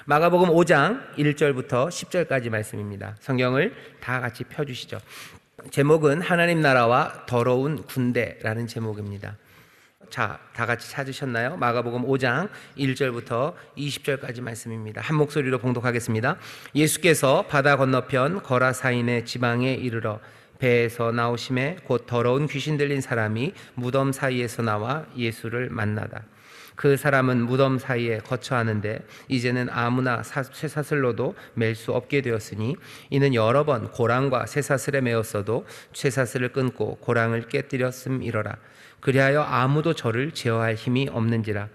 마가복음 5장 1절부터 10절까지 말씀입니다. 성경을 다 같이 펴주시죠. 제목은 하나님 나라와 더러운 군대라는 제목입니다. 자, 다 같이 찾으셨나요? 마가복음 5장 1절부터 20절까지 말씀입니다. 한 목소리로 봉독하겠습니다. 예수께서 바다 건너편 거라사인의 지방에 이르러 배에서 나오심에 곧 더러운 귀신 들린 사람이 무덤 사이에서 나와 예수를 만나다. 그 사람은 무덤 사이에 거처하는데 이제는 아무나 쇠사슬로도 맬 수 없게 되었으니 이는 여러 번 고랑과 쇠사슬에 매었어도 쇠사슬을 끊고 고랑을 깨뜨렸음이러라. 그리하여 아무도 저를 제어할 힘이 없는지라.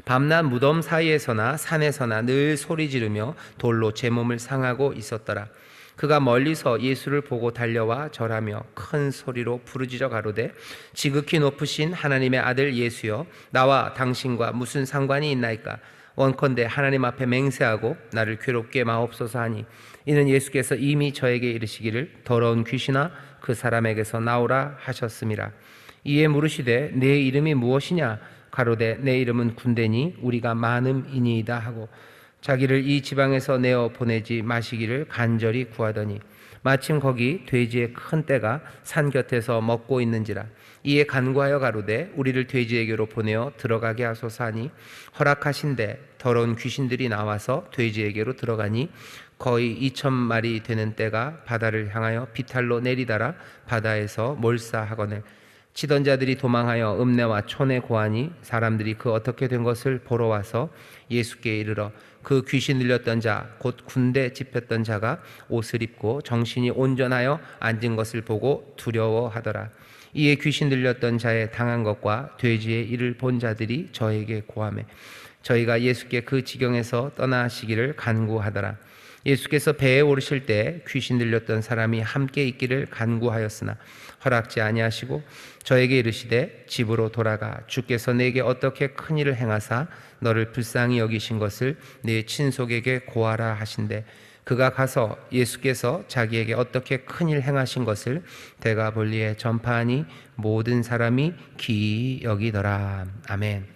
밤낮 무덤 사이에서나 산에서나 늘 소리 지르며 돌로 제 몸을 상하고 있었더라. 그가 멀리서 예수를 보고 달려와 절하며 큰 소리로 부르짖어 가로되 지극히 높으신 하나님의 아들 예수여, 나와 당신과 무슨 상관이 있나이까? 원컨대 하나님 앞에 맹세하고 나를 괴롭게 마옵소서 하니, 이는 예수께서 이미 저에게 이르시기를 더러운 귀신아 그 사람에게서 나오라 하셨음이라. 이에 물으시되 내 이름이 무엇이냐? 가로되 내 이름은 군대니 우리가 많음이니이다 하고 자기를 이 지방에서 내어 보내지 마시기를 간절히 구하더니 마침 거기 돼지의 큰 떼가 산 곁에서 먹고 있는지라. 이에 간구하여 가로되 우리를 돼지에게로 보내어 들어가게 하소서 하니 허락하신대 더러운 귀신들이 나와서 돼지에게로 들어가니 거의 2,000마리 되는 떼가 바다를 향하여 비탈로 내리다라 바다에서 몰사하거늘 치던 자들이 도망하여 읍내와 촌에 고하니 사람들이 그 어떻게 된 것을 보러 와서 예수께 이르러 그 귀신 들렸던 자 곧 군대 집혔던 자가 옷을 입고 정신이 온전하여 앉은 것을 보고 두려워하더라. 이에 귀신 들렸던 자의 당한 것과 돼지의 일을 본 자들이 저에게 고하매 저희가 예수께 그 지경에서 떠나시기를 간구하더라. 예수께서 배에 오르실 때 귀신 들렸던 사람이 함께 있기를 간구하였으나 허락지 아니하시고 저에게 이르시되 집으로 돌아가 주께서 내게 어떻게 큰 일을 행하사 너를 불쌍히 여기신 것을 네 친속에게 고하라 하신대. 그가 가서 예수께서 자기에게 어떻게 큰 일 행하신 것을 대가볼리에 전파하니 모든 사람이 기이 여기더라. 아멘.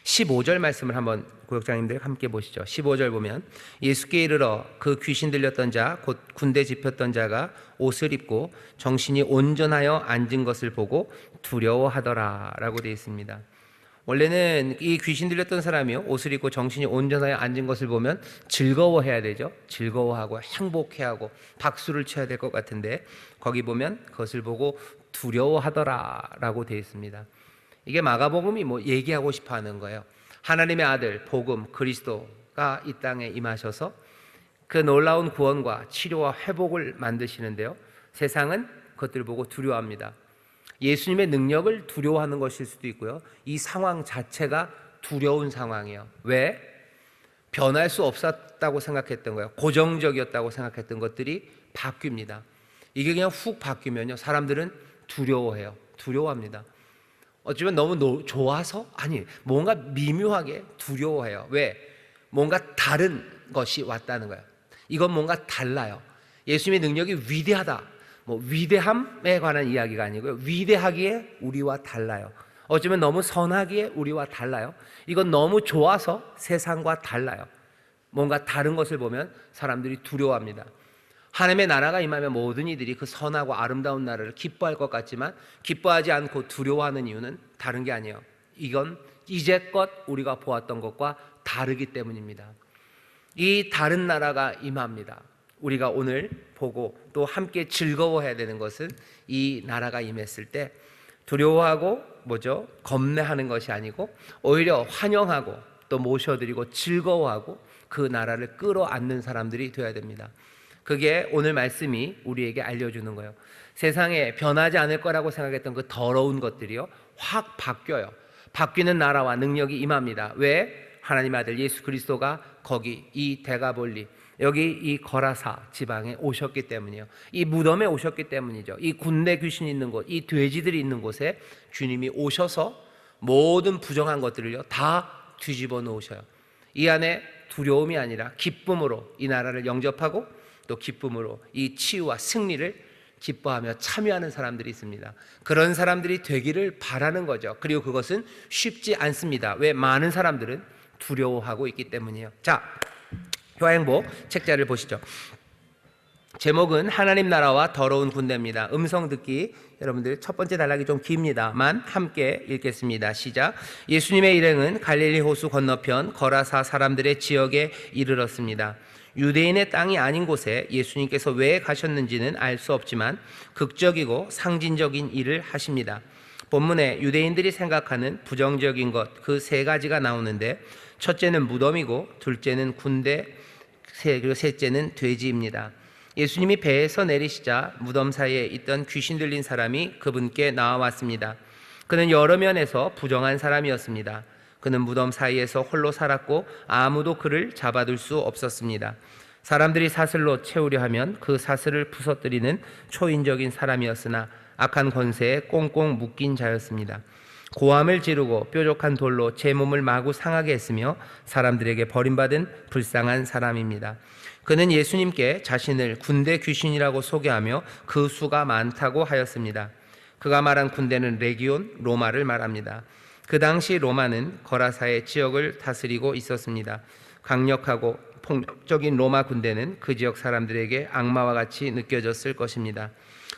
15절 말씀을 한번 구역장님들 함께 보시죠. 15절 보면 예수께 이르러 그 귀신 들렸던 자 곧 군대 집혔던 자가 옷을 입고 정신이 온전하여 앉은 것을 보고 두려워하더라 라고 되어 있습니다. 원래는 이 귀신 들렸던 사람이요 옷을 입고 정신이 온전하여 앉은 것을 보면 즐거워해야 되죠. 즐거워하고 행복해하고 박수를 쳐야 될 것 같은데 거기 보면 그것을 보고 두려워하더라 라고 되어 있습니다. 이게 마가복음이 얘기하고 싶어 하는 거예요. 하나님의 아들 복음 그리스도가 이 땅에 임하셔서 그 놀라운 구원과 치료와 회복을 만드시는데요, 세상은 그것들을 보고 두려워합니다. 예수님의 능력을 두려워하는 것일 수도 있고요, 이 상황 자체가 두려운 상황이에요. 왜? 변할 수 없었다고 생각했던 거예요. 고정적이었다고 생각했던 것들이 바뀝니다. 이게 그냥 훅 바뀌면요 사람들은 두려워해요. 두려워합니다. 어쩌면 너무 좋아서? 아니, 뭔가 미묘하게 두려워해요. 왜? 뭔가 다른 것이 왔다는 거예요. 이건 뭔가 달라요. 예수님의 능력이 위대하다, 위대함에 관한 이야기가 아니고요, 위대하기에 우리와 달라요. 어쩌면 너무 선하기에 우리와 달라요. 이건 너무 좋아서 세상과 달라요. 뭔가 다른 것을 보면 사람들이 두려워합니다. 하나님의 나라가 임하면 모든 이들이 그 선하고 아름다운 나라를 기뻐할 것 같지만 기뻐하지 않고 두려워하는 이유는 다른 게 아니에요. 이건 이제껏 우리가 보았던 것과 다르기 때문입니다. 이 다른 나라가 임합니다. 우리가 오늘 보고 또 함께 즐거워해야 되는 것은 이 나라가 임했을 때 두려워하고 겁내하는 것이 아니고 오히려 환영하고 또 모셔드리고 즐거워하고 그 나라를 끌어안는 사람들이 되어야 됩니다. 그게 오늘 말씀이 우리에게 알려주는 거예요. 세상에 변하지 않을 거라고 생각했던 그 더러운 것들이요 확 바뀌어요. 바뀌는 나라와 능력이 임합니다. 왜? 하나님의 아들 예수 그리스도가 거기 이 대가볼리, 여기 이 거라사 지방에 오셨기 때문이에요. 이 무덤에 오셨기 때문이죠. 이 군대 귀신이 있는 곳, 이 돼지들이 있는 곳에 주님이 오셔서 모든 부정한 것들을요 다 뒤집어 놓으셔요. 이 안에 두려움이 아니라 기쁨으로 이 나라를 영접하고 또 기쁨으로 이 치유와 승리를 기뻐하며 참여하는 사람들이 있습니다. 그런 사람들이 되기를 바라는 거죠. 그리고 그것은 쉽지 않습니다. 왜? 많은 사람들은 두려워하고 있기 때문이에요. 자, 효행복 책자를 보시죠. 제목은 하나님 나라와 더러운 군대입니다. 음성 듣기, 여러분들 첫 번째 단락이 좀 깁니다만 함께 읽겠습니다. 시작. 예수님의 일행은 갈릴리 호수 건너편 거라사 사람들의 지역에 이르렀습니다. 유대인의 땅이 아닌 곳에 예수님께서 왜 가셨는지는 알 수 없지만 극적이고 상징적인 일을 하십니다. 본문에 유대인들이 생각하는 부정적인 것 그 세 가지가 나오는데, 첫째는 무덤이고, 둘째는 군대, 그리고 셋째는 돼지입니다. 예수님이 배에서 내리시자 무덤 사이에 있던 귀신 들린 사람이 그분께 나와왔습니다. 그는 여러 면에서 부정한 사람이었습니다. 그는 무덤 사이에서 홀로 살았고 아무도 그를 잡아둘 수 없었습니다. 사람들이 사슬로 채우려 하면 그 사슬을 부서뜨리는 초인적인 사람이었으나 악한 권세에 꽁꽁 묶인 자였습니다. 고함을 지르고 뾰족한 돌로 제 몸을 마구 상하게 했으며 사람들에게 버림받은 불쌍한 사람입니다. 그는 예수님께 자신을 군대 귀신이라고 소개하며 그 수가 많다고 하였습니다. 그가 말한 군대는 레기온, 로마를 말합니다. 그 당시 로마는 거라사의 지역을 다스리고 있었습니다. 강력하고 폭력적인 로마 군대는 그 지역 사람들에게 악마와 같이 느껴졌을 것입니다.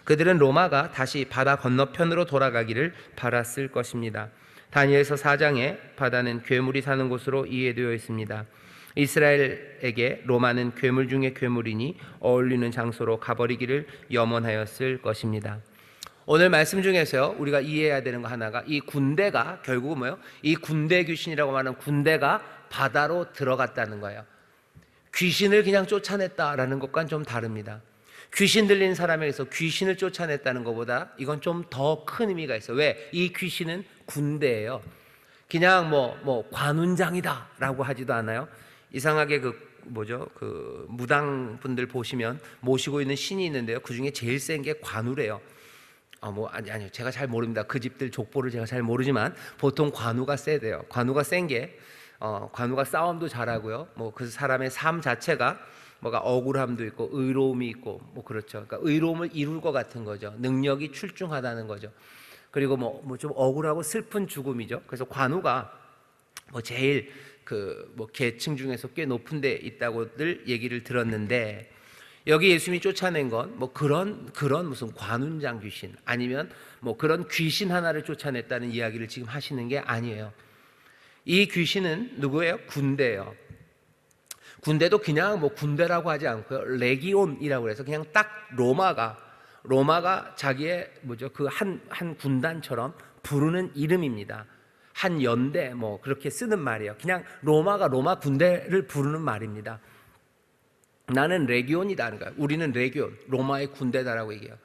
그들은 로마가 다시 바다 건너편으로 돌아가기를 바랐을 것입니다. 다니엘서 4장에 바다는 괴물이 사는 곳으로 이해되어 있습니다. 이스라엘에게 로마는 괴물 중에 괴물이니 어울리는 장소로 가버리기를 염원하였을 것입니다. 오늘 말씀 중에서 우리가 이해해야 되는 거 하나가, 이 군대가 결국은 뭐예요? 이 군대 귀신이라고 말하는 군대가 바다로 들어갔다는 거예요. 귀신을 그냥 쫓아냈다라는 것과는 좀 다릅니다. 귀신 들린 사람에게서 귀신을 쫓아냈다는 것보다 이건 좀 더 큰 의미가 있어요. 왜? 이 귀신은 군대예요. 그냥 뭐 관운장이다라고 하지도 않아요. 이상하게 그 무당 분들 보시면 모시고 있는 신이 있는데요. 그 중에 제일 센 게 관우래요. 아니요. 제가 잘 모릅니다. 그 집들 족보를 제가 잘 모르지만 보통 관우가 세대요. 관우가 센 게, 관우가 싸움도 잘하고요. 그 사람의 삶 자체가 뭐가 억울함도 있고 의로움이 있고 그렇죠. 그러니까 의로움을 이룰 것 같은 거죠. 능력이 출중하다는 거죠. 그리고 좀 억울하고 슬픈 죽음이죠. 그래서 관우가 제일 계층 중에서 꽤 높은 데 있다고들 얘기를 들었는데, 여기 예수님이 쫓아낸 건 그런 무슨 관운장 귀신 아니면 그런 귀신 하나를 쫓아냈다는 이야기를 지금 하시는 게 아니에요. 이 귀신은 누구예요? 군대예요. 군대도 그냥 군대라고 하지 않고요. 레기온이라고 해서 그냥 딱 로마가 자기의 그 한 군단처럼 부르는 이름입니다. 한 연대 그렇게 쓰는 말이에요. 그냥 로마가 로마 군대를 부르는 말입니다. 나는 레기온이다 하는 거예요. 우리는 레기온, 로마의 군대다라고 얘기해요.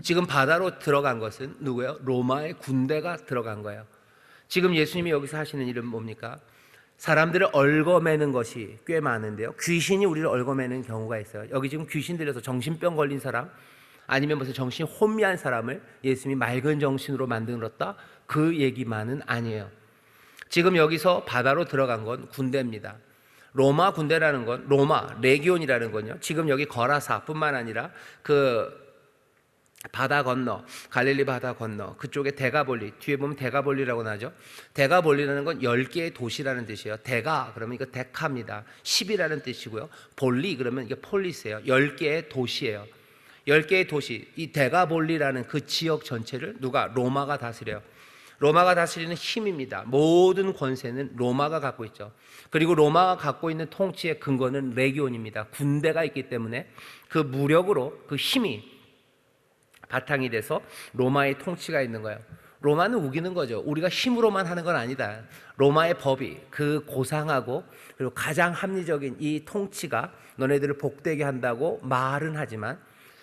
지금 바다로 들어간 것은 누구예요? 로마의 군대가 들어간 거예요. 지금 예수님이 여기서 하시는 일은 뭡니까? 사람들을 얽어매는 것이 꽤 많은데요. 귀신이 우리를 얽어매는 경우가 있어요. 여기 지금 귀신 들려서 정신병 걸린 사람, 아니면 무슨 정신 혼미한 사람을 예수님이 맑은 정신으로 만들었다, 그 얘기만은 아니에요. 지금 여기서 바다로 들어간 건 군대입니다. 로마 군대라는 건, 로마 레기온이라는 건요, 지금 여기 거라사뿐만 아니라 그 바다 건너, 갈릴리 바다 건너 그쪽에 데가볼리, 뒤에 보면 데가볼리라고 나죠. 데가볼리라는 건 10개의 도시라는 뜻이에요. 데가 그러면 이거 데카입니다. 10이라는 뜻이고요. 볼리 그러면 이게 폴리스예요. 10개의 도시예요. 10개의 도시, 이 데가볼리라는 그 지역 전체를 누가? 로마가 다스려요. 로마가 다스리는 힘입니다. 모든 권세는 로마가 갖고 있죠. 그리고 로마가 갖고 있는 통치의 근거는 레기온입니다. 군대가 있기 때문에 그 무력으로, 그 힘이 바탕이 돼서 로마의 통치가 있는 거예요. 로마는 우기는 거죠. 우리가 힘으로만 하는 건 아니다. 로마의 법이, 그 고상하고 그리고 가장 합리적인 이 통치가 너네들을 복되게 한다고 말은 하지만,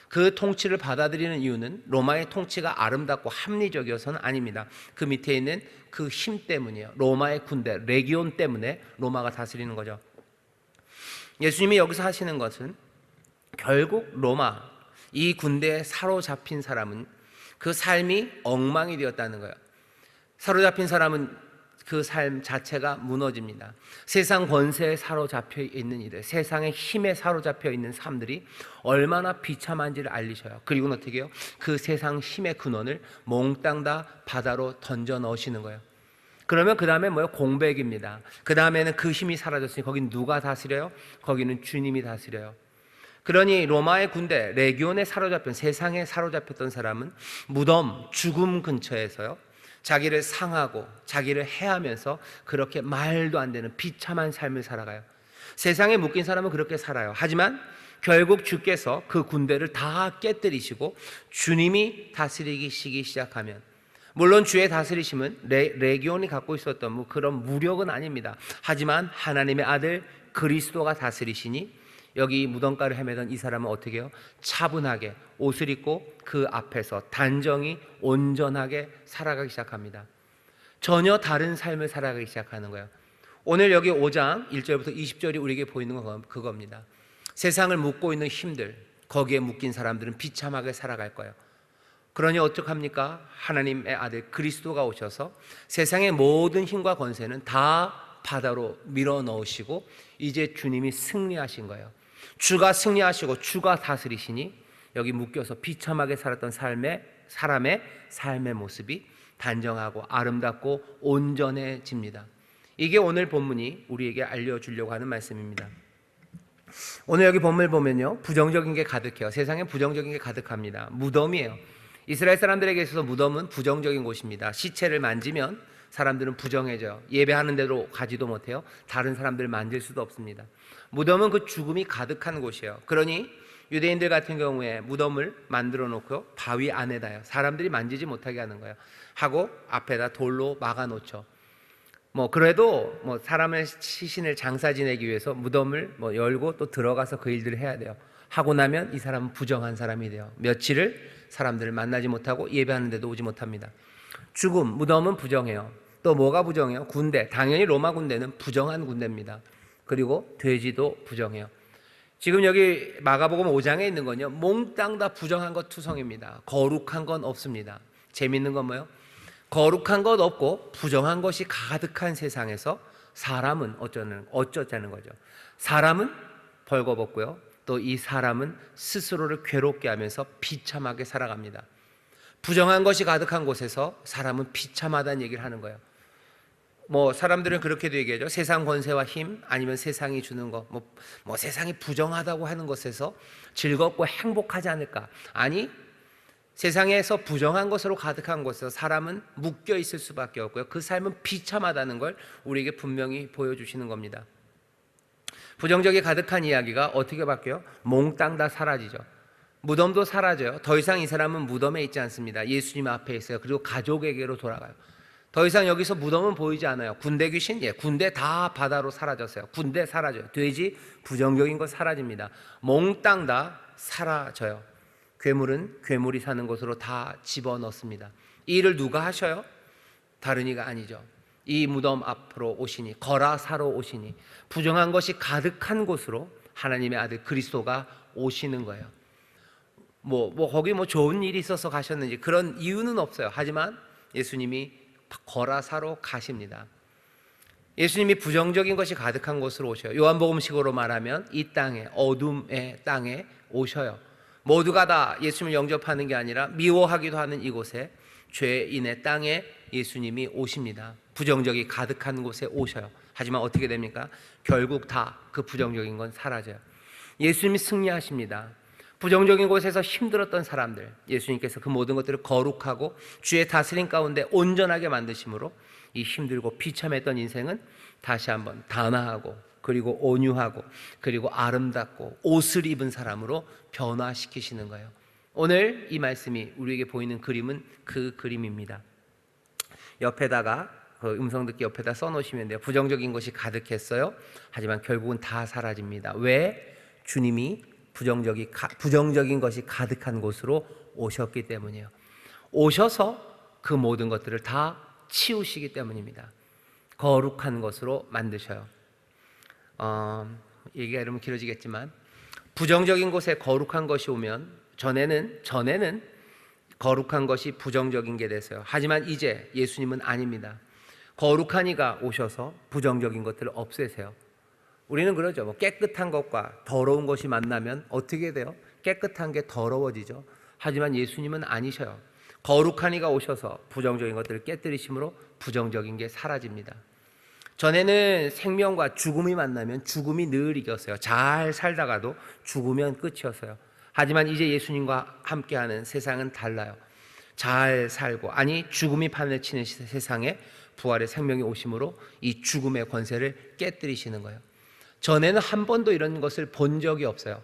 그 통치를 받아들이는 이유는 로마의 통치가 아름답고 합리적이어서는 아닙니다. 그 밑에 있는 그 힘 때문이에요. 로마의 군대, 레기온 때문에 로마가 다스리는 거죠. 예수님이 여기서 하시는 것은 결국 로마, 이 군대에 사로잡힌 사람은 그 삶이 엉망이 되었다는 거예요. 사로잡힌 사람은 그 삶 자체가 무너집니다. 세상 권세에 사로잡혀 있는 이들, 세상의 힘에 사로잡혀 있는 삶들이 얼마나 비참한지를 알리셔요. 그리고는 어떻게 해요? 그 세상 힘의 근원을 몽땅 다 바다로 던져 넣으시는 거예요. 그러면 그 다음에 뭐예요? 공백입니다. 그 다음에는 그 힘이 사라졌으니 거긴 누가 다스려요? 거기는 주님이 다스려요. 그러니 로마의 군대, 레기온에 사로잡힌, 세상에 사로잡혔던 사람은 무덤, 죽음 근처에서요, 자기를 상하고 자기를 해하면서 그렇게 말도 안 되는 비참한 삶을 살아가요. 세상에 묶인 사람은 그렇게 살아요. 하지만 결국 주께서 그 군대를 다 깨뜨리시고 주님이 다스리시기 시작하면, 물론 주의 다스리심은 레기온이 갖고 있었던 뭐 그런 무력은 아닙니다. 하지만 하나님의 아들 그리스도가 다스리시니 여기 무덤가를 헤매던 이 사람은 어떻게 해요? 차분하게 옷을 입고 그 앞에서 단정히 온전하게 살아가기 시작합니다. 전혀 다른 삶을 살아가기 시작하는 거예요. 오늘 여기 5장 1절부터 20절이 우리에게 보이는 건 그겁니다. 세상을 묶고 있는 힘들, 거기에 묶인 사람들은 비참하게 살아갈 거예요. 그러니 어떡합니까? 하나님의 아들 그리스도가 오셔서 세상의 모든 힘과 권세는 다 바다로 밀어 넣으시고 이제 주님이 승리하신 거예요. 주가 승리하시고 주가 다스리시니 여기 묶여서 비참하게 살았던 사람의 삶의 모습이 단정하고 아름답고 온전해집니다. 이게 오늘 본문이 우리에게 알려주려고 하는 말씀입니다. 오늘 여기 본문을 보면요, 부정적인 게 가득해요. 세상에 부정적인 게 가득합니다. 무덤이에요. 이스라엘 사람들에게 있어서 무덤은 부정적인 곳입니다. 시체를 만지면 사람들은 부정해져요. 예배하는 데로 가지도 못해요. 다른 사람들을 만질 수도 없습니다. 무덤은 그 죽음이 가득한 곳이에요. 그러니 유대인들 같은 경우에 무덤을 만들어 놓고 바위 안에다요, 사람들이 만지지 못하게 하는 거예요. 하고 앞에다 돌로 막아 놓죠. 그래도 사람의 시신을 장사 지내기 위해서 무덤을 열고 또 들어가서 그 일들을 해야 돼요. 하고 나면 이 사람은 부정한 사람이 돼요. 며칠을 사람들을 만나지 못하고 예배하는 데도 오지 못합니다. 죽음, 무덤은 부정해요. 또 뭐가 부정해요? 군대, 당연히 로마 군대는 부정한 군대입니다. 그리고 돼지도 부정해요. 지금 여기 마가복음 5장에 있는 건요, 몽땅 다 부정한 것 투성입니다. 거룩한 건 없습니다. 재밌는 건 뭐예요? 거룩한 것 없고 부정한 것이 가득한 세상에서 사람은 어쩌자는 거죠. 사람은 벌거벗고요, 또 이 사람은 스스로를 괴롭게 하면서 비참하게 살아갑니다. 부정한 것이 가득한 곳에서 사람은 비참하다는 얘기를 하는 거예요. 사람들은 그렇게도 얘기하죠. 세상 권세와 힘, 아니면 세상이 주는 것, 세상이 부정하다고 하는 것에서 즐겁고 행복하지 않을까? 아니, 세상에서 부정한 것으로 가득한 곳에서 사람은 묶여 있을 수밖에 없고요, 그 삶은 비참하다는 걸 우리에게 분명히 보여주시는 겁니다. 부정적이 가득한 이야기가 어떻게 바뀌어요? 몽땅 다 사라지죠. 무덤도 사라져요. 더 이상 이 사람은 무덤에 있지 않습니다. 예수님 앞에 있어요. 그리고 가족에게로 돌아가요. 더 이상 여기서 무덤은 보이지 않아요. 군대 귀신, 군대 다 바다로 사라졌어요. 군대 사라져요. 돼지, 부정적인 것 사라집니다. 몽땅 다 사라져요. 괴물은 괴물이 사는 곳으로 다 집어넣습니다. 이 일을 누가 하셔요? 다른 이가 아니죠. 이 무덤 앞으로 오시니, 거라사로 오시니, 부정한 것이 가득한 곳으로 하나님의 아들 그리스도가 오시는 거예요. 거기 좋은 일이 있어서 가셨는지 그런 이유는 없어요. 하지만 예수님이 거라사로 가십니다. 예수님이 부정적인 것이 가득한 곳으로 오셔요. 요한복음식으로 말하면 이 땅에, 어둠의 땅에 오셔요. 모두가 다 예수님을 영접하는 게 아니라 미워하기도 하는 이곳에, 죄인의 땅에 예수님이 오십니다. 부정적이 가득한 곳에 오셔요. 하지만 어떻게 됩니까? 결국 다 그 부정적인 건 사라져요. 예수님이 승리하십니다. 부정적인 곳에서 힘들었던 사람들, 예수님께서 그 모든 것들을 거룩하고 주의 다스림 가운데 온전하게 만드심으로 이 힘들고 비참했던 인생은 다시 한번 단아하고, 그리고 온유하고, 그리고 아름답고 옷을 입은 사람으로 변화시키시는 거예요. 오늘 이 말씀이 우리에게 보이는 그림은 그 그림입니다. 옆에다가 그 음성 듣기 옆에다 써놓으시면 돼요. 부정적인 것이 가득했어요. 하지만 결국은 다 사라집니다. 왜? 주님이 부정적인 것이 가득한 곳으로 오셨기 때문이에요. 오셔서 그 모든 것들을 다 치우시기 때문입니다. 거룩한 것으로 만드셔요. 얘기가 이러면 길어지겠지만, 부정적인 곳에 거룩한 것이 오면 전에는 거룩한 것이 부정적인 게 됐어요. 하지만 이제 예수님은 아닙니다. 거룩한 이가 오셔서 부정적인 것들을 없애세요. 우리는 그러죠. 깨끗한 것과 더러운 것이 만나면 어떻게 돼요? 깨끗한 게 더러워지죠. 하지만 예수님은 아니셔요. 거룩한 이가 오셔서 부정적인 것들을 깨뜨리심으로 부정적인 게 사라집니다. 전에는 생명과 죽음이 만나면 죽음이 늘 이겼어요. 잘 살다가도 죽으면 끝이었어요. 하지만 이제 예수님과 함께하는 세상은 달라요. 잘 살고, 아니 죽음이 판을 치는 세상에 부활의 생명이 오심으로 이 죽음의 권세를 깨뜨리시는 거예요. 전에는 한 번도 이런 것을 본 적이 없어요.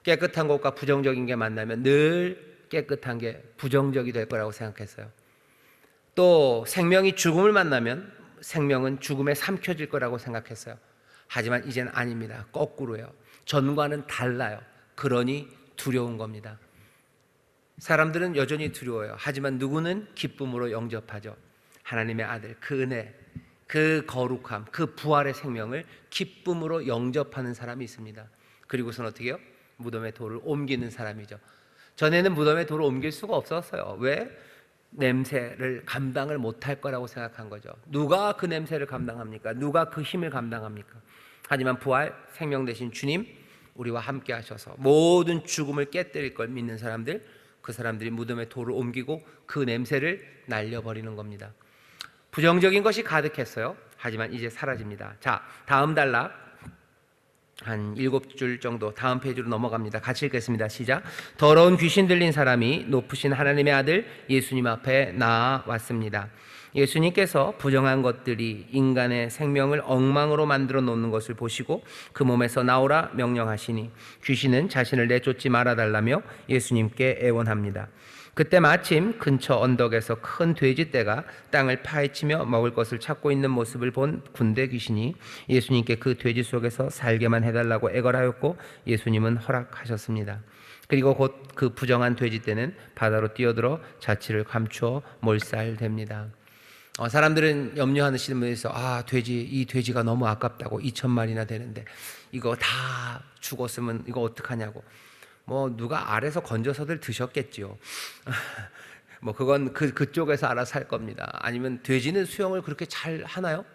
깨끗한 것과 부정적인 게 만나면 늘 깨끗한 게 부정적이 될 거라고 생각했어요. 또 생명이 죽음을 만나면 생명은 죽음에 삼켜질 거라고 생각했어요. 하지만 이젠 아닙니다. 거꾸로요. 전과는 달라요. 그러니 두려운 겁니다. 사람들은 여전히 두려워요. 하지만 누구는 기쁨으로 영접하죠. 하나님의 아들, 그 은혜, 그 거룩함, 그 부활의 생명을 기쁨으로 영접하는 사람이 있습니다. 그리고선 어떻게 해요? 무덤의 돌을 옮기는 사람이죠. 전에는 무덤의 돌을 옮길 수가 없었어요. 왜? 냄새를 감당을 못할 거라고 생각한 거죠. 누가 그 냄새를 감당합니까? 누가 그 힘을 감당합니까? 하지만 부활 생명 되신 주님, 우리와 함께 하셔서 모든 죽음을 깨뜨릴 걸 믿는 사람들, 그 사람들이 무덤의 돌을 옮기고 그 냄새를 날려버리는 겁니다. 부정적인 것이 가득했어요. 하지만 이제 사라집니다. 자, 다음 단락 한 7줄 정도 다음 페이지로 넘어갑니다. 같이 읽겠습니다. 시작. 더러운 귀신 들린 사람이 높으신 하나님의 아들 예수님 앞에 나아왔습니다. 예수님께서 부정한 것들이 인간의 생명을 엉망으로 만들어 놓는 것을 보시고 그 몸에서 나오라 명령하시니 귀신은 자신을 내쫓지 말아달라며 예수님께 애원합니다. 그때 마침 근처 언덕에서 큰 돼지떼가 땅을 파헤치며 먹을 것을 찾고 있는 모습을 본 군대 귀신이 예수님께 그 돼지 속에서 살게만 해달라고 애걸하였고 예수님은 허락하셨습니다. 그리고 곧 그 부정한 돼지떼는 바다로 뛰어들어 자취를 감추어 몰살됩니다. 사람들은 염려하시는 분이 있어. 이 돼지가 너무 아깝다고 2,000마리나 되는데 이거 다 죽었으면 이거 어떡하냐고. 누가 아래서 건져서들 드셨겠지요. 그건 그쪽에서 알아서 할 겁니다. 아니면 돼지는 수영을 그렇게 잘 하나요?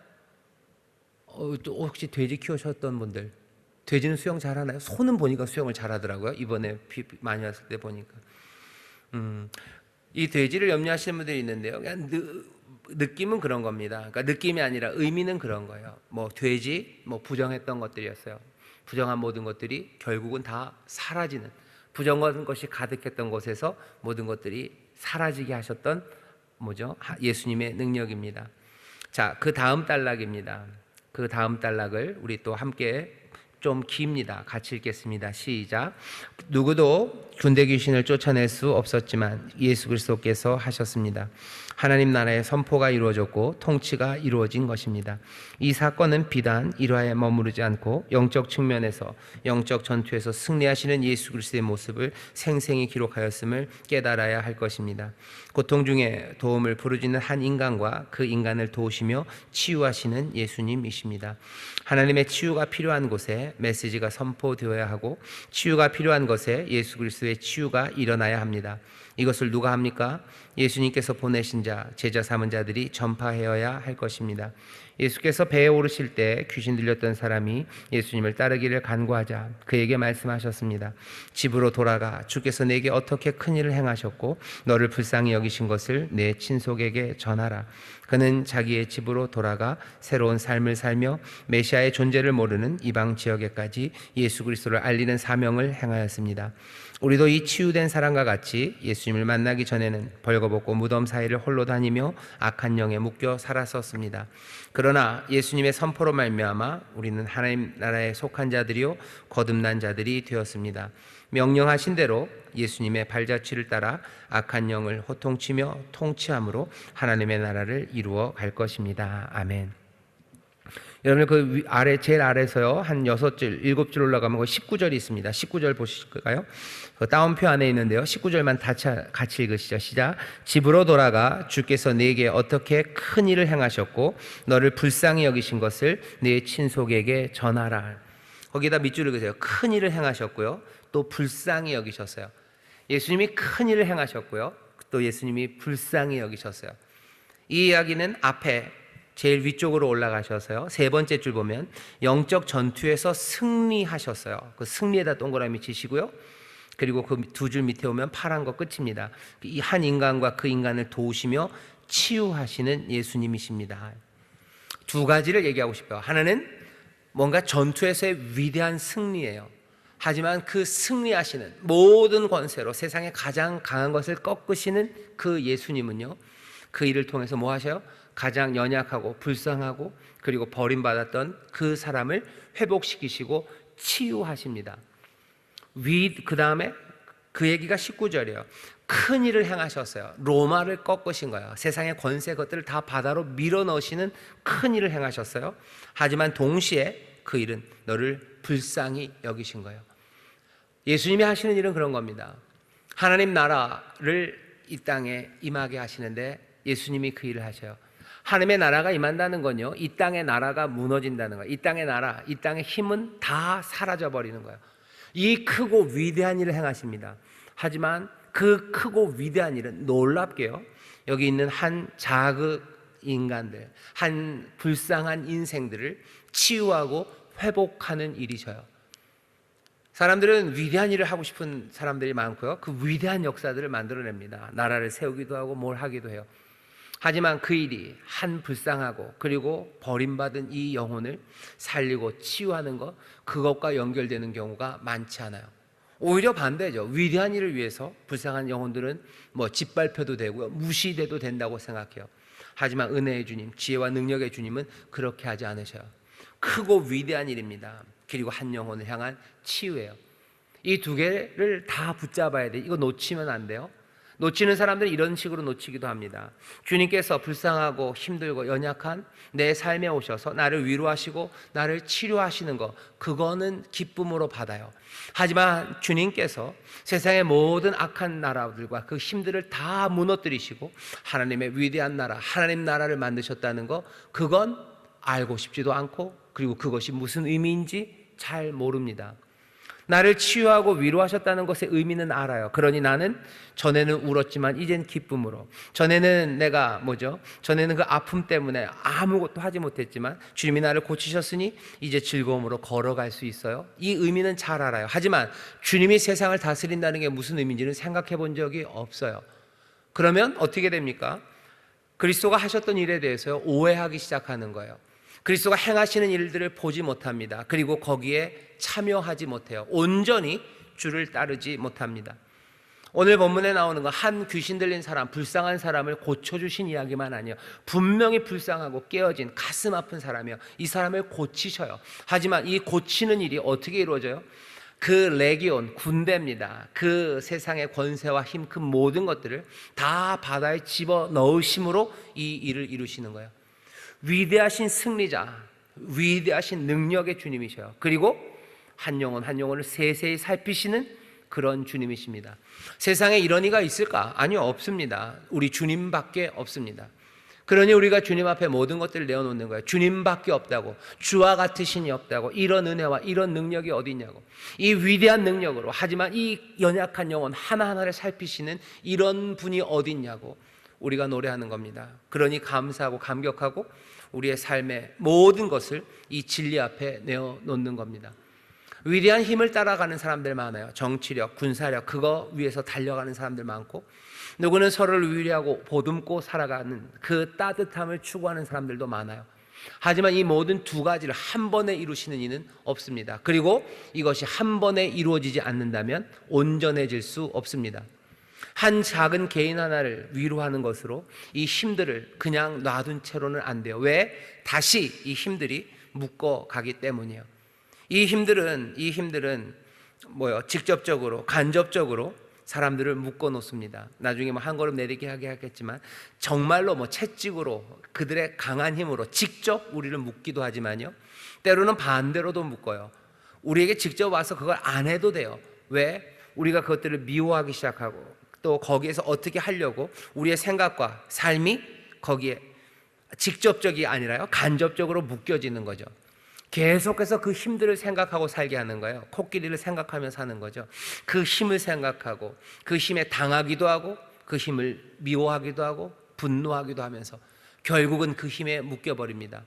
또 혹시 돼지 키우셨던 분들, 돼지는 수영 잘 하나요? 소는 보니까 수영을 잘 하더라고요. 이번에 비 많이 왔을 때 보니까. 이 돼지를 염려하시는 분들이 있는데요. 그냥 느낌은 그런 겁니다. 그러니까 느낌이 아니라 의미는 그런 거예요. 돼지, 부정했던 것들이었어요. 부정한 모든 것들이 결국은 다 사라지는, 부정한 것이 가득했던 곳에서 모든 것들이 사라지게 하셨던 예수님의 능력입니다. 자, 그 다음 단락입니다. 그 다음 단락을 우리 또 함께 좀 깁니다. 같이 읽겠습니다. 시작. 누구도 군대 귀신을 쫓아낼 수 없었지만 예수 그리스도께서 하셨습니다. 하나님 나라의 선포가 이루어졌고 통치가 이루어진 것입니다. 이 사건은 비단 일화에 머무르지 않고 영적 측면에서 영적 전투에서 승리하시는 예수 그리스도의 모습을 생생히 기록하였음을 깨달아야 할 것입니다. 고통 중에 도움을 부르짖는 한 인간과 그 인간을 도우시며 치유하시는 예수님이십니다. 하나님의 치유가 필요한 곳에 메시지가 선포되어야 하고 치유가 필요한 것에 예수 그리스도의 치유가 일어나야 합니다. 이것을 누가 합니까? 예수님께서 보내신 자, 제자 삼은 자들이 전파하여야 할 것입니다. 예수께서 배에 오르실 때 귀신 들렸던 사람이 예수님을 따르기를 간구하자 그에게 말씀하셨습니다. 집으로 돌아가 주께서 내게 어떻게 큰 일을 행하셨고 너를 불쌍히 여기신 것을 내 친속에게 전하라. 그는 자기의 집으로 돌아가 새로운 삶을 살며 메시아의 존재를 모르는 이방 지역에까지 예수 그리스도를 알리는 사명을 행하였습니다. 우리도 이 치유된 사람과 같이 예수님을 만나기 전에는 벌거벗고 무덤 사이를 홀로 다니며 악한 영에 묶여 살았었습니다. 그러나 예수님의 선포로 말미암아 우리는 하나님 나라에 속한 자들이요 거듭난 자들이 되었습니다. 명령하신 대로 예수님의 발자취를 따라 악한 영을 호통치며 통치함으로 하나님의 나라를 이루어 갈 것입니다. 아멘. 여러분 그 아래 제일 아래서요 한 6줄, 7줄 올라가면 19절이 있습니다. 19절 보실까요? 그 다운표 안에 있는데요. 19절만 같이 읽으시죠. 시작. 집으로 돌아가 주께서 네게 어떻게 큰 일을 행하셨고 너를 불쌍히 여기신 것을 네 친속에게 전하라. 거기다 밑줄 읽으세요. 큰 일을 행하셨고요. 또 불쌍히 여기셨어요. 예수님이 큰 일을 행하셨고요. 또 예수님이 불쌍히 여기셨어요. 이 이야기는 앞에 제일 위쪽으로 올라가셔서요. 세 번째 줄 보면 영적 전투에서 승리하셨어요. 그 승리에다 동그라미 치시고요. 그리고 그 두 줄 밑에 오면 파란 거 끝입니다. 이 한 인간과 그 인간을 도우시며 치유하시는 예수님이십니다. 두 가지를 얘기하고 싶어요. 하나는 뭔가 전투에서의 위대한 승리예요. 하지만 그 승리하시는 모든 권세로 세상에 가장 강한 것을 꺾으시는 그 예수님은요, 그 일을 통해서 뭐 하셔요? 가장 연약하고 불쌍하고 그리고 버림받았던 그 사람을 회복시키시고 치유하십니다. 그 다음에 그 얘기가 19절이에요. 큰 일을 행하셨어요. 로마를 꺾으신 거예요. 세상의 권세 것들을 다 바다로 밀어넣으시는 큰 일을 행하셨어요. 하지만 동시에 그 일은 너를 불쌍히 여기신 거예요. 예수님이 하시는 일은 그런 겁니다. 하나님 나라를 이 땅에 임하게 하시는데 예수님이 그 일을 하셔요. 하나님의 나라가 임한다는 건요, 이 땅의 나라가 무너진다는 거예요. 이 땅의 나라, 이 땅의 힘은 다 사라져 버리는 거예요. 이 크고 위대한 일을 행하십니다. 하지만 그 크고 위대한 일은 놀랍게요, 여기 있는 한 작은 인간들, 한 불쌍한 인생들을 치유하고 회복하는 일이셔요. 사람들은 위대한 일을 하고 싶은 사람들이 많고요, 그 위대한 역사들을 만들어냅니다. 나라를 세우기도 하고 뭘 하기도 해요. 하지만 그 일이 한 불쌍하고 그리고 버림받은 이 영혼을 살리고 치유하는 것, 그것과 연결되는 경우가 많지 않아요. 오히려 반대죠. 위대한 일을 위해서 불쌍한 영혼들은 뭐 짓밟혀도 되고요, 무시돼도 된다고 생각해요. 하지만 은혜의 주님, 지혜와 능력의 주님은 그렇게 하지 않으셔요. 크고 위대한 일입니다. 그리고 한 영혼을 향한 치유예요. 이 두 개를 다 붙잡아야 돼. 이거 놓치면 안 돼요. 놓치는 사람들은 이런 식으로 놓치기도 합니다. 주님께서 불쌍하고 힘들고 연약한 내 삶에 오셔서 나를 위로하시고 나를 치료하시는 것, 그거는 기쁨으로 받아요. 하지만 주님께서 세상의 모든 악한 나라들과 그 힘들을 다 무너뜨리시고 하나님의 위대한 나라, 하나님 나라를 만드셨다는 것, 그건 알고 싶지도 않고 그리고 그것이 무슨 의미인지 잘 모릅니다. 나를 치유하고 위로하셨다는 것의 의미는 알아요. 그러니 나는 전에는 울었지만 이젠 기쁨으로, 전에는 전에는 그 아픔 때문에 아무것도 하지 못했지만 주님이 나를 고치셨으니 이제 즐거움으로 걸어갈 수 있어요. 이 의미는 잘 알아요. 하지만 주님이 세상을 다스린다는 게 무슨 의미인지는 생각해 본 적이 없어요. 그러면 어떻게 됩니까? 그리스도가 하셨던 일에 대해서 오해하기 시작하는 거예요. 그리스도가 행하시는 일들을 보지 못합니다. 그리고 거기에 참여하지 못해요. 온전히 주를 따르지 못합니다. 오늘 본문에 나오는 건 한 귀신 들린 사람, 불쌍한 사람을 고쳐주신 이야기만 아니에요. 분명히 불쌍하고 깨어진 가슴 아픈 사람이에요. 이 사람을 고치셔요. 하지만 이 고치는 일이 어떻게 이루어져요? 그 레기온, 군대입니다. 그 세상의 권세와 힘, 그 모든 것들을 다 바다에 집어넣으심으로 이 일을 이루시는 거예요. 위대하신 승리자, 위대하신 능력의 주님이셔요. 그리고 한 영혼 한 영혼을 세세히 살피시는 그런 주님이십니다. 세상에 이런 이가 있을까? 아니요, 없습니다. 우리 주님밖에 없습니다. 그러니 우리가 주님 앞에 모든 것들을 내어놓는 거예요. 주님밖에 없다고, 주와 같은 신이 없다고, 이런 은혜와 이런 능력이 어디 있냐고, 이 위대한 능력으로, 하지만 이 연약한 영혼 하나하나를 살피시는 이런 분이 어디 있냐고 우리가 노래하는 겁니다. 그러니 감사하고 감격하고 우리의 삶의 모든 것을 이 진리 앞에 내어놓는 겁니다. 위대한 힘을 따라가는 사람들 많아요. 정치력, 군사력, 그거 위해서 달려가는 사람들 많고, 누구는 서로를 위로하고 보듬고 살아가는 그 따뜻함을 추구하는 사람들도 많아요. 하지만 이 모든 두 가지를 한 번에 이루시는 이는 없습니다. 그리고 이것이 한 번에 이루어지지 않는다면 온전해질 수 없습니다. 한 작은 개인 하나를 위로하는 것으로 이 힘들을 그냥 놔둔 채로는 안 돼요. 왜? 다시 이 힘들이 묶어가기 때문이에요. 이 힘들은 직접적으로, 간접적으로 사람들을 묶어 놓습니다. 나중에 한 걸음 내딛게 하게 하겠지만, 정말로 채찍으로, 그들의 강한 힘으로 직접 우리를 묶기도 하지만요, 때로는 반대로도 묶어요. 우리에게 직접 와서 그걸 안 해도 돼요. 왜? 우리가 그것들을 미워하기 시작하고 또 거기에서 어떻게 하려고 우리의 생각과 삶이 거기에 직접적이 아니라요, 간접적으로 묶여지는 거죠. 계속해서 그 힘들을 생각하고 살게 하는 거예요. 코끼리를 생각하며 사는 거죠. 그 힘을 생각하고 그 힘에 당하기도 하고 그 힘을 미워하기도 하고 분노하기도 하면서 결국은 그 힘에 묶여버립니다.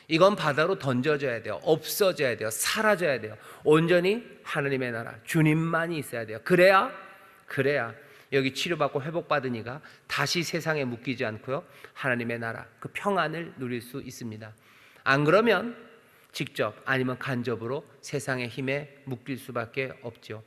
이건 바다로 던져져야 돼요. 없어져야 돼요. 사라져야 돼요. 온전히 하나님의 나라, 주님만이 있어야 돼요. 그래야 여기 치료받고 회복받으니까 다시 세상에 묶이지 않고요, 하나님의 나라, 그 평안을 누릴 수 있습니다. 안 그러면 직접 아니면 간접으로 세상의 힘에 묶일 수밖에 없죠.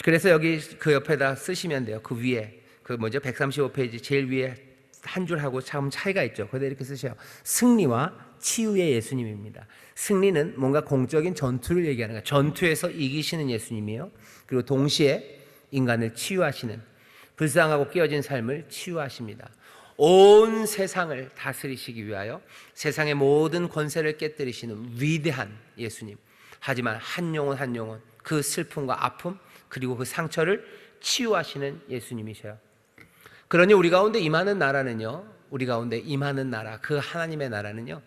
그래서 여기 그 옆에다 쓰시면 돼요. 그 위에 135페이지 제일 위에 한 줄하고 참 차이가 있죠. 그런데 이렇게 쓰셔요. 승리와 치유의 예수님입니다. 승리는 뭔가 공적인 전투를 얘기하는 거예요. 전투에서 이기시는 예수님이에요. 그리고 동시에 인간을 치유하시는, 불쌍하고 깨어진 삶을 치유하십니다. 온 세상을 다스리시기 위하여 세상의 모든 권세를 깨뜨리시는 위대한 예수님. 하지만 한 영혼 그 슬픔과 아픔 그리고 그 상처를 치유하시는 예수님이셔요. 그러니 우리 가운데 임하는 나라는요, 우리 가운데 임하는 나라, 그 하나님의 나라는요,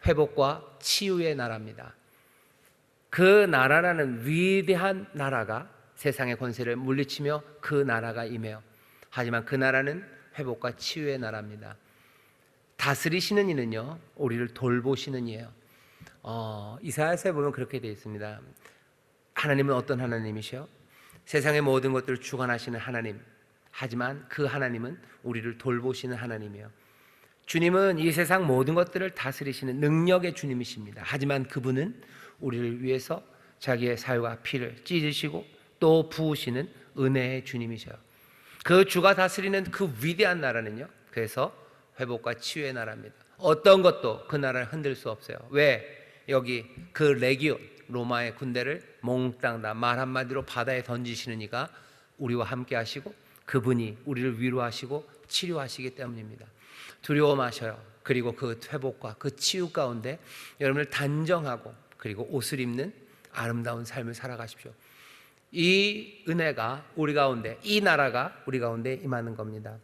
회복과 치유의 나라입니다. 그 나라라는 위대한 나라가 세상의 권세를 물리치며 그 나라가 임해요. 하지만 그 나라는 회복과 치유의 나라입니다. 다스리시는 이는요, 우리를 돌보시는 이에요. 이사야서에 보면 그렇게 되어 있습니다. 하나님은 어떤 하나님이셔? 세상의 모든 것들을 주관하시는 하나님. 하지만 그 하나님은 우리를 돌보시는 하나님이에요. 주님은 이 세상 모든 것들을 다스리시는 능력의 주님이십니다. 하지만 그분은 우리를 위해서 자기의 살과 피를 찢으시고 또 부으시는 은혜의 주님이셔요. 그 주가 다스리는 그 위대한 나라는요, 그래서 회복과 치유의 나라입니다. 어떤 것도 그 나라를 흔들 수 없어요. 왜? 여기 그 레기온, 로마의 군대를 몽땅 다 말 한마디로 바다에 던지시는 이가 우리와 함께 하시고 그분이 우리를 위로하시고 치료하시기 때문입니다. 두려워 마셔요. 그리고 그 회복과 그 치유 가운데 여러분을 단정하고 그리고 옷을 입는 아름다운 삶을 살아가십시오. 이 은혜가 우리 가운데, 이 나라가 우리 가운데 임하는 겁니다.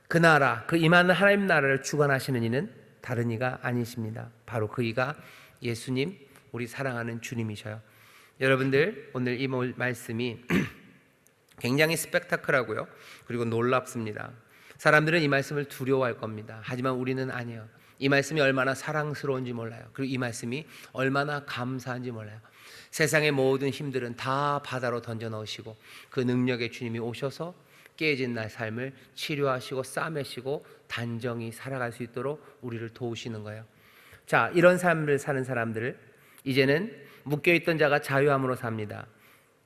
그 나라, 그 임하는 하나님 나라를 주관하시는 이는 다른 이가 아니십니다. 바로 그 이가 예수님, 우리 사랑하는 주님이셔요. 여러분들, 오늘 이 말씀이 굉장히 스펙타클하고요, 그리고 놀랍습니다. 사람들은 이 말씀을 두려워할 겁니다. 하지만 우리는 아니에요. 이 말씀이 얼마나 사랑스러운지 몰라요. 그리고 이 말씀이 얼마나 감사한지 몰라요. 세상의 모든 힘들은 다 바다로 던져 넣으시고 그 능력의 주님이 오셔서 깨진 날 삶을 치료하시고 싸매시고 단정히 살아갈 수 있도록 우리를 도우시는 거예요. 자, 이런 삶을 사는 사람들을 이제는 묶여있던 자가 자유함으로 삽니다.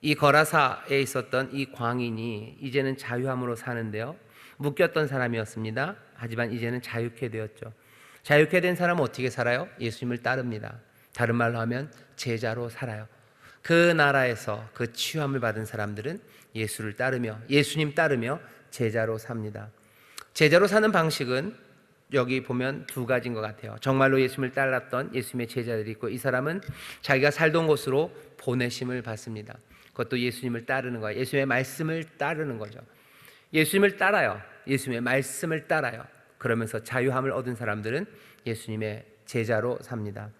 이 거라사에 있었던 이 광인이 이제는 자유함으로 사는데요, 묶였던 사람이었습니다. 하지만 이제는 자유케 되었죠. 자유케 된 사람은 어떻게 살아요? 예수님을 따릅니다. 다른 말로 하면 제자로 살아요. 그 나라에서 그 치유함을 받은 사람들은 예수를 따르며, 예수님 따르며 제자로 삽니다. 제자로 사는 방식은 여기 보면 두 가지인 것 같아요. 정말로 예수님을 따랐던 예수님의 제자들이 있고, 이 사람은 자기가 살던 곳으로 보내심을 받습니다. 그것도 예수님을 따르는 거예요. 예수님의 말씀을 따르는 거죠. 예수님을 따라요. 예수님의 말씀을 따라요. 그러면서 자유함을 얻은 사람들은 예수님의 제자로 삽니다.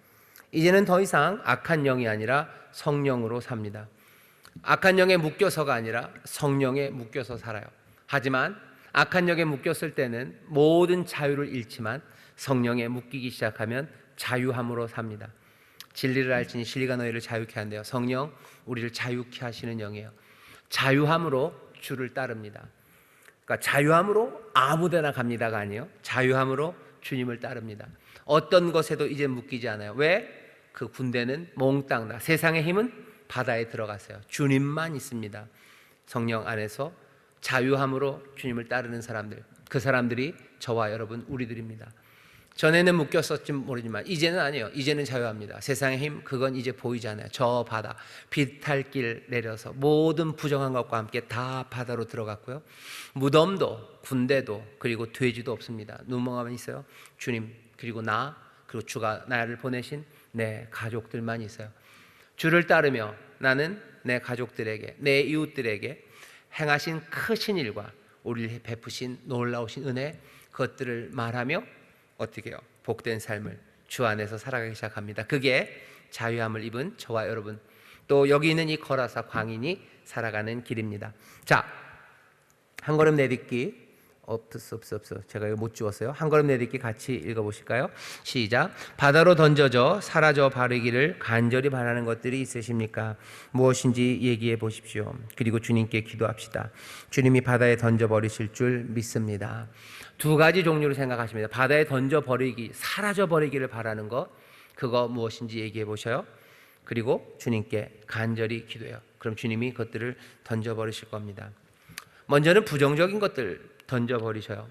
이제는 더 이상 악한 영이 아니라 성령으로 삽니다. 악한 영에 묶여서가 아니라 성령에 묶여서 살아요. 하지만 악한 영에 묶였을 때는 모든 자유를 잃지만 성령에 묶이기 시작하면 자유함으로 삽니다. 진리를 알지니 진리가 너희를 자유케 한대요. 성령, 우리를 자유케 하시는 영이에요. 자유함으로 주를 따릅니다. 그러니까 자유함으로 아무데나 갑니다가 아니에요. 자유함으로 주님을 따릅니다. 어떤 것에도 이제 묶이지 않아요. 왜? 그 군대는 몽땅 다, 세상의 힘은 바다에 들어갔어요. 주님만 있습니다. 성령 안에서 자유함으로 주님을 따르는 사람들, 그 사람들이 저와 여러분, 우리들입니다. 전에는 묶였었지 모르지만 이제는 아니에요. 이제는 자유합니다. 세상의 힘, 그건 이제 보이지 않아요. 저 바다, 비탈길 내려서 모든 부정한 것과 함께 다 바다로 들어갔고요. 무덤도 군대도 그리고 돼지도 없습니다. 눈멍만 있어요. 주님, 그리고 나, 그리고 주가 나를 보내신 내 가족들만 있어요. 주를 따르며 나는 내 가족들에게, 내 이웃들에게 행하신 크신 일과 우리를 베푸신 놀라우신 은혜, 그것들을 말하며 어떻게 해요? 복된 삶을 주 안에서 살아가기 시작합니다. 그게 자유함을 입은 저와 여러분, 또 여기 있는 이 거라사 광인이 살아가는 길입니다. 자, 한 걸음 내딛기. 없어. 제가 이거 못 지웠어요. 한 걸음 내딛기 같이 읽어보실까요? 시작. 바다로 던져져 사라져 버리기를 간절히 바라는 것들이 있으십니까? 무엇인지 얘기해 보십시오. 그리고 주님께 기도합시다. 주님이 바다에 던져버리실 줄 믿습니다. 두 가지 종류로 생각하십니다. 바다에 던져버리기, 사라져 버리기를 바라는 것, 그거 무엇인지 얘기해 보셔요. 그리고 주님께 간절히 기도해요. 그럼 주님이 그것들을 던져버리실 겁니다. 먼저는 부정적인 것들 던져버리셔요.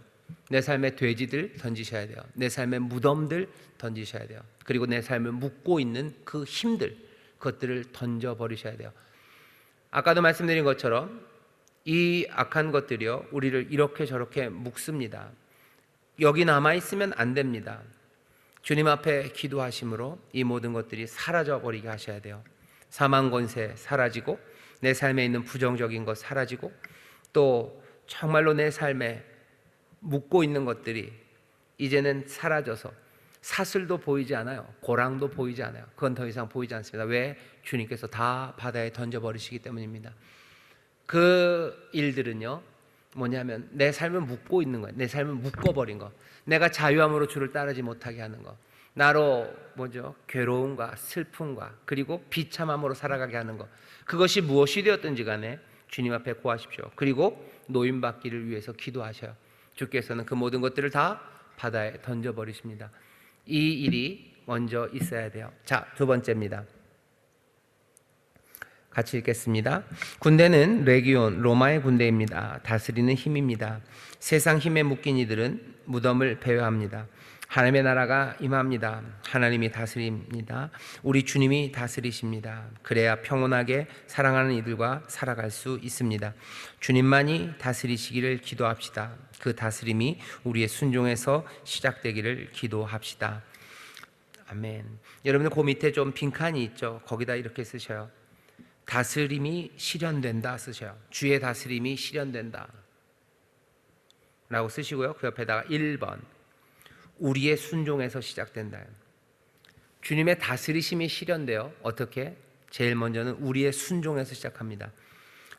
내 삶의 돼지들 던지셔야 돼요. 내 삶의 무덤들 던지셔야 돼요. 그리고 내 삶을 묶고 있는 그 힘들, 그것들을 던져버리셔야 돼요. 아까도 말씀드린 것처럼 이 악한 것들이요, 우리를 이렇게 저렇게 묶습니다. 여기 남아있으면 안 됩니다. 주님 앞에 기도하심으로 이 모든 것들이 사라져버리게 하셔야 돼요. 사망 권세 사라지고, 내 삶에 있는 부정적인 것 사라지고, 또 정말로 내 삶에 묻고 있는 것들이 이제는 사라져서 사슬도 보이지 않아요. 고랑도 보이지 않아요. 그건 더 이상 보이지 않습니다. 왜? 주님께서 다 바다에 던져버리시기 때문입니다. 그 일들은요, 뭐냐면 내 삶을 묶고 있는 거예요. 내 삶을 묶어버린 거. 내가 자유함으로 주를 따르지 못하게 하는 거. 나로 괴로움과 슬픔과 그리고 비참함으로 살아가게 하는 거. 그것이 무엇이 되었든지 간에 주님 앞에 고하십시오. 그리고 노임받기를 위해서 기도하셔요. 주께서는 그 모든 것들을 다 바다에 던져버리십니다. 이 일이 먼저 있어야 돼요. 자, 두 번째입니다. 같이 읽겠습니다. 군대는 레기온, 로마의 군대입니다. 다스리는 힘입니다. 세상 힘에 묶인 이들은 무덤을 배회합니다. 하나님의 나라가 임합니다. 하나님이 다스립니다. 우리 주님이 다스리십니다. 그래야 평온하게 사랑하는 이들과 살아갈 수 있습니다. 주님만이 다스리시기를 기도합시다. 그 다스림이 우리의 순종에서 시작되기를 기도합시다. 아멘. 여러분들 그 밑에 좀 빈칸이 있죠. 거기다 이렇게 쓰셔요. 다스림이 실현된다 쓰셔요. 주의 다스림이 실현된다 라고 쓰시고요. 그 옆에다가 1번 우리의 순종에서 시작된다. 주님의 다스리심이 실현돼요. 어떻게? 제일 먼저는 우리의 순종에서 시작합니다.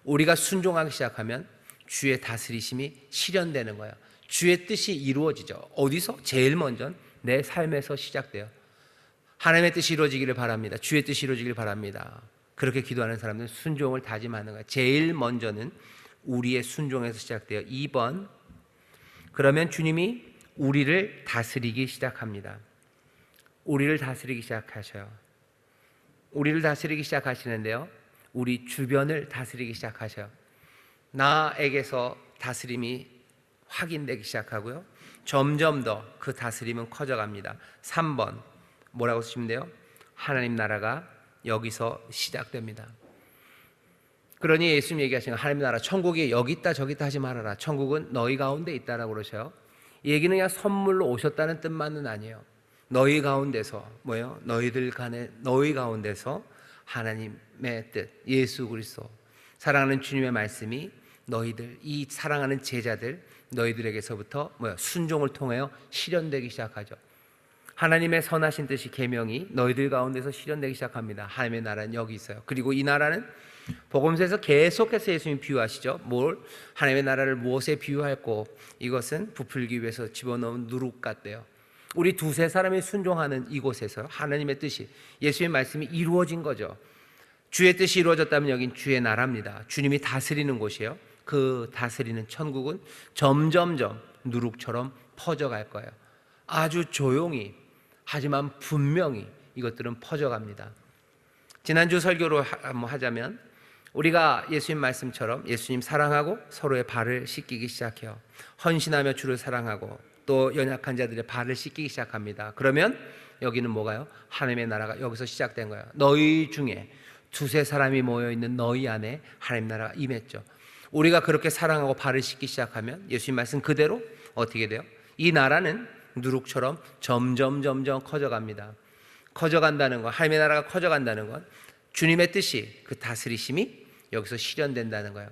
우리가 순종하기 시작하면 주의 다스리심이 실현되는 거예요. 주의 뜻이 이루어지죠. 어디서? 제일 먼저 내 삶에서 시작돼요. 하나님의 뜻이 이루어지기를 바랍니다. 주의 뜻이 이루어지기를 바랍니다. 그렇게 기도하는 사람들은 순종을 다짐하는 거예요. 제일 먼저는 우리의 순종에서 시작돼요. 2번 그러면 주님이 우리를 다스리기 시작합니다. 우리를 다스리기 시작하셔요. 우리를 다스리기 시작하시는데요, 우리 주변을 다스리기 시작하셔요. 나에게서 다스림이 확인되기 시작하고요, 점점 더 그 다스림은 커져갑니다. 3번 뭐라고 쓰시면 돼요? 하나님 나라가 여기서 시작됩니다. 그러니 예수님 얘기하시는 하나님 나라, 천국이 여기 있다 저기 있다 하지 말아라. 천국은 너희 가운데 있다라고 그러셔요. 이 얘기는 그냥 선물로 오셨다는 뜻만은 아니에요. 너희 가운데서 뭐예요? 너희 가운데서 하나님의 뜻, 예수 그리스도, 사랑하는 주님의 말씀이 너희들, 이 사랑하는 제자들, 너희들에게서부터 순종을 통하여 실현되기 시작하죠. 하나님의 선하신 뜻이 계명이 너희들 가운데서 실현되기 시작합니다. 하나님의 나라는 여기 있어요. 그리고 이 나라는 복음서에서 계속해서 예수님이 비유하시죠. 하나님의 나라를 무엇에 비유할꼬? 이것은 부풀기 위해서 집어넣은 누룩 같대요. 우리 두세 사람이 순종하는 이곳에서 하나님의 뜻이, 예수의 말씀이 이루어진 거죠. 주의 뜻이 이루어졌다면 여긴 주의 나라입니다. 주님이 다스리는 곳이에요. 그 다스리는 천국은 점점점 누룩처럼 퍼져갈 거예요. 아주 조용히, 하지만 분명히 이것들은 퍼져갑니다. 지난주 설교로 하자면 우리가 예수님 말씀처럼 예수님 사랑하고 서로의 발을 씻기기 시작해요. 헌신하며 주를 사랑하고 또 연약한 자들의 발을 씻기기 시작합니다. 그러면 여기는 뭐가요? 하나님의 나라가 여기서 시작된 거예요. 너희 중에 두세 사람이 모여있는 너희 안에 하나님 나라가 임했죠. 우리가 그렇게 사랑하고 발을 씻기 시작하면 예수님 말씀 그대로 어떻게 돼요? 이 나라는 누룩처럼 점점 커져갑니다. 커져간다는 것, 하나님의 나라가 커져간다는 것, 주님의 뜻이, 그 다스리심이 여기서 실현된다는 거예요.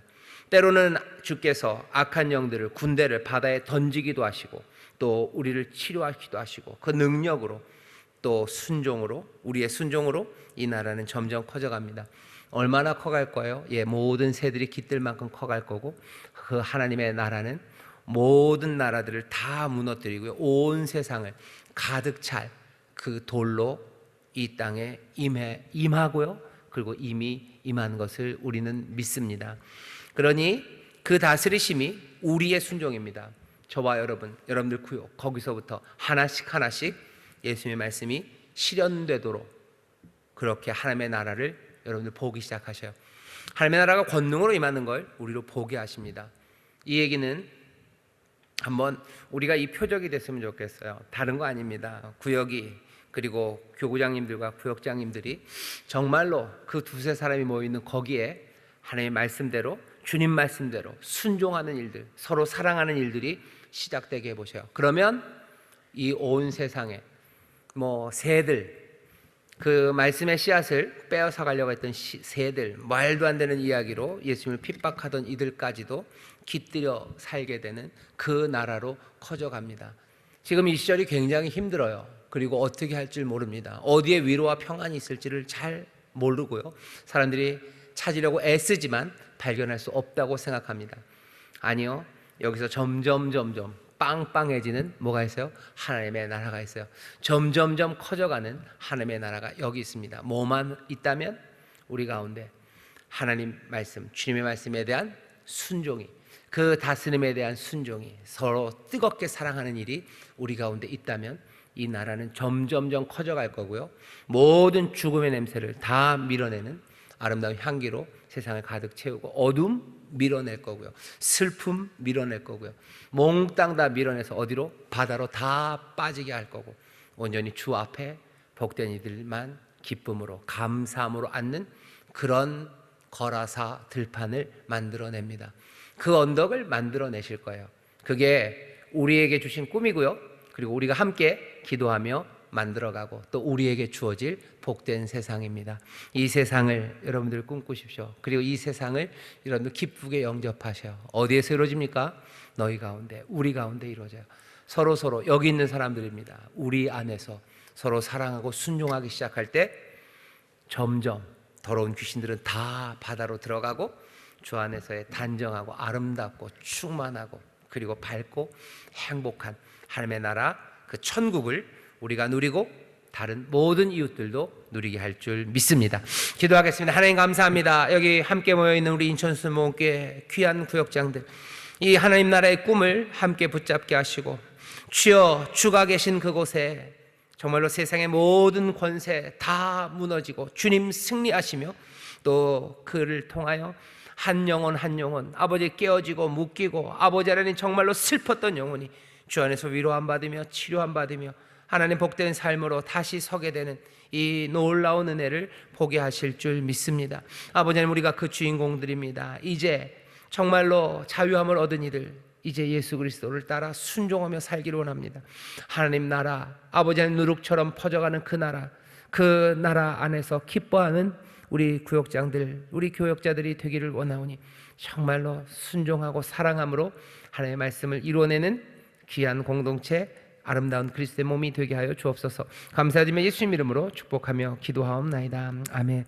때로는 주께서 악한 영들을, 군대를 바다에 던지기도 하시고 또 우리를 치료하기도 하시고 그 능력으로 또 순종으로, 우리의 순종으로 이 나라는 점점 커져갑니다. 얼마나 커갈 거예요? 모든 새들이 깃들 만큼 커갈 거고 그 하나님의 나라는 모든 나라들을 다 무너뜨리고요, 온 세상을 가득 찰 그 돌로 이 땅에 임하고요, 그리고 이미 임한 것을 우리는 믿습니다. 그러니 그 다스리심이 우리의 순종입니다. 저와 여러분들 구역, 거기서부터 하나씩 하나씩 예수님의 말씀이 실현되도록 그렇게 하나님의 나라를 여러분들 보기 시작하셔요. 하나님의 나라가 권능으로 임하는 걸 우리로 보게 하십니다. 이 얘기는 한번 우리가 이 표적이 됐으면 좋겠어요. 다른 거 아닙니다. 구역이, 그리고 교구장님들과 구역장님들이 정말로 그 두세 사람이 모여있는 거기에 하나님의 말씀대로, 주님 말씀대로 순종하는 일들, 서로 사랑하는 일들이 시작되게 해보세요. 그러면 이 온 세상에 새들, 그 말씀의 씨앗을 빼앗아 가려고 했던 새들, 말도 안 되는 이야기로 예수님을 핍박하던 이들까지도 깃들여 살게 되는 그 나라로 커져갑니다. 지금 이 시절이 굉장히 힘들어요. 그리고 어떻게 할 줄 모릅니다. 어디에 위로와 평안이 있을지를 잘 모르고요, 사람들이 찾으려고 애쓰지만 발견할 수 없다고 생각합니다. 아니요, 여기서 점점 빵빵해지는 뭐가 있어요? 하나님의 나라가 있어요. 점점점 커져가는 하나님의 나라가 여기 있습니다. 뭐만 있다면 우리 가운데 하나님 말씀, 주님의 말씀에 대한 순종이, 그 다스림에 대한 순종이, 서로 뜨겁게 사랑하는 일이 우리 가운데 있다면 이 나라는 점점점 커져갈 거고요, 모든 죽음의 냄새를 다 밀어내는 아름다운 향기로 세상을 가득 채우고, 어둠 밀어낼 거고요, 슬픔 밀어낼 거고요, 몽땅 다 밀어내서 어디로? 바다로 다 빠지게 할 거고, 온전히 주 앞에 복된 이들만 기쁨으로 감사함으로 앉는 그런 거라사 들판을 만들어냅니다. 그 언덕을 만들어내실 거예요. 그게 우리에게 주신 꿈이고요, 그리고 우리가 함께 기도하며 만들어가고 또 우리에게 주어질 복된 세상입니다. 이 세상을 여러분들 꿈꾸십시오. 그리고 이 세상을 여러분들 기쁘게 영접하셔요. 어디에서 이루어집니까? 너희 가운데, 우리 가운데 이루어져요. 서로 여기 있는 사람들입니다. 우리 안에서 서로 사랑하고 순종하기 시작할 때 점점 더러운 귀신들은 다 바다로 들어가고, 주 안에서의 단정하고 아름답고 충만하고 그리고 밝고 행복한 하나님의 나라, 그 천국을 우리가 누리고 다른 모든 이웃들도 누리게 할 줄 믿습니다. 기도하겠습니다. 하나님 감사합니다. 여기 함께 모여있는 우리 인천수목교회 귀한 구역장들, 이 하나님 나라의 꿈을 함께 붙잡게 하시고, 주여 주가 계신 그곳에 정말로 세상의 모든 권세 다 무너지고 주님 승리하시며, 또 그를 통하여 한 영혼 아버지 깨어지고 묶이고 아버지 안에 정말로 슬펐던 영혼이 주 안에서 위로함 받으며 치료함 받으며 하나님 복된 삶으로 다시 서게 되는 이 놀라운 은혜를 보게 하실 줄 믿습니다. 아버지 하나님, 우리가 그 주인공들입니다. 이제 정말로 자유함을 얻은 이들, 이제 예수 그리스도를 따라 순종하며 살기를 원합니다. 하나님 나라, 아버지 하나님 누룩처럼 퍼져가는 그 나라 안에서 기뻐하는 우리 구역장들, 우리 교역자들이 되기를 원하오니 정말로 순종하고 사랑함으로 하나님의 말씀을 이루어내는 귀한 공동체, 아름다운 그리스도의 몸이 되게 하여 주옵소서. 감사드리며 예수님 이름으로 축복하며 기도하옵나이다. 아멘.